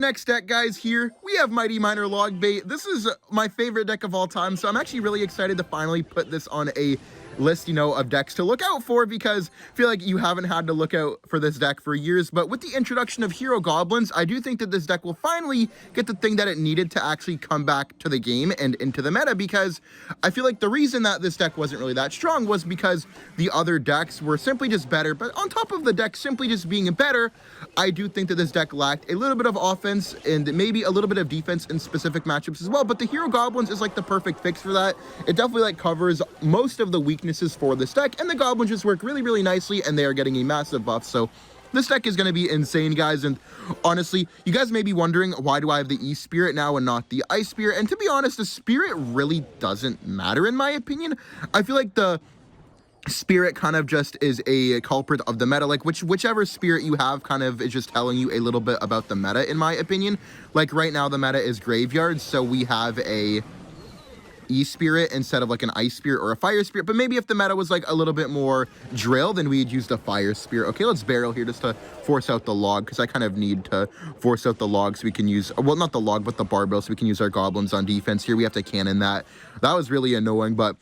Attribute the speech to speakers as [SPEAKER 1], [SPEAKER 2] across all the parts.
[SPEAKER 1] Next deck, guys, here we have Mighty Miner Log Bait. This is my favorite deck of all time, so I'm actually really excited to finally put this on a list, of decks to look out for, because I feel like you haven't had to look out for this deck for years. But with the introduction of Hero Goblins, I do think that this deck will finally get the thing that it needed to actually come back to the game and into the meta, because I feel like the reason that this deck wasn't really that strong was because the other decks were simply just better. But on top of the deck simply just being better, I do think that this deck lacked a little bit of offense and maybe a little bit of defense in specific matchups as well. But the Hero Goblins is like the perfect fix for that. It definitely like covers most of the weaknesses for this deck, and the Goblins just work really, really nicely, and they are getting a massive buff. So this deck is going to be insane, guys. And honestly, you guys may be wondering, why do I have the E-Spirit now and not the Ice Spirit? And to be honest, the Spirit really doesn't matter in my opinion. I feel like the Spirit kind of just is a culprit of the meta. Like whichever spirit you have kind of is just telling you a little bit about the meta, in my opinion. Like right now the meta is Graveyard, so we have a E-Spirit instead of like an Ice Spirit or a Fire Spirit. But maybe if the meta was like a little bit more drill, then we'd use the Fire Spirit. Okay, let's barrel here just to force out the log, because I kind of need to force out the log so we can use, well, not the log, but the barbell, so we can use our goblins on defense. Here we have to cannon that. That was really annoying. But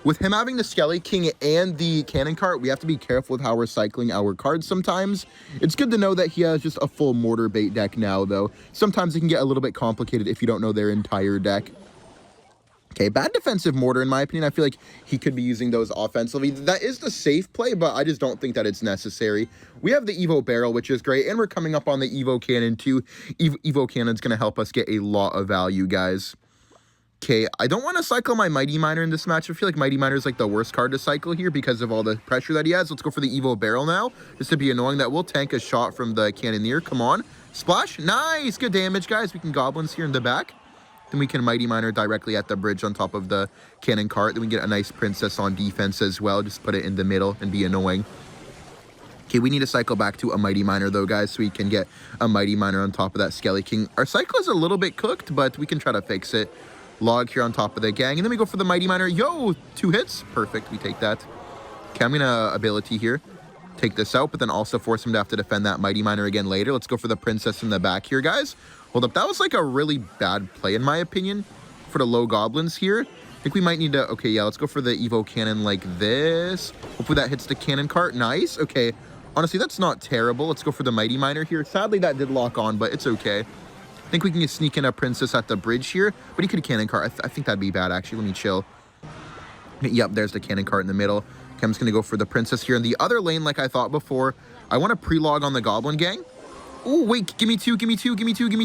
[SPEAKER 1] with him having the Skelly King and the Cannon Cart, we have to be careful with how we're cycling our cards sometimes. It's good to know that he has just a full Mortar Bait deck now, though. Sometimes it can get a little bit complicated if you don't know their entire deck. Okay, bad defensive Mortar, in my opinion. I feel like he could be using those offensively. That is the safe play, but I just don't think that it's necessary. We have the Evo Barrel, which is great, and we're coming up on the Evo Cannon, too. Evo Cannon's going to help us get a lot of value, guys. Okay, I don't want to cycle my Mighty Miner in this match. I feel like Mighty Miner is like the worst card to cycle here because of all the pressure that he has. Let's go for the Evo Barrel now, just to be annoying. That will tank a shot from the Cannoneer. Come on. Splash. Nice. Good damage, guys. We can Goblins here in the back. Then we can Mighty Miner directly at the bridge on top of the Cannon Cart. Then we get a nice Princess on defense as well. Just put it in the middle and be annoying. Okay, we need to cycle back to a Mighty Miner, though, guys, so we can get a Mighty Miner on top of that Skelly King. Our cycle is a little bit cooked, but we can try to fix it. Log here on top of the gang, and then we go for the Mighty Miner. Yo, 2 hits. Perfect, we take that. Okay, I'm gonna ability here. Take this out, but then also force him to have to defend that Mighty Miner again later. Let's go for the Princess in the back here, guys. Hold up, that was like a really bad play, in my opinion, for the low Goblins here. I think we might need to, okay, yeah, let's go for the Evo Cannon like this. Hopefully that hits the Cannon Cart. Nice, okay. Honestly, that's not terrible. Let's go for the Mighty Miner here. Sadly, that did lock on, but it's okay. I think we can just sneak in a Princess at the bridge here, but he could Cannon Cart. I think that'd be bad, actually. Let me chill. Yep, there's the Cannon Cart in the middle. Okay, I'm just going to go for the Princess here in the other lane like I thought before. I want to pre-log on the Goblin gang. Oh, wait, give me 2, give me 2, give me 2, give me 2.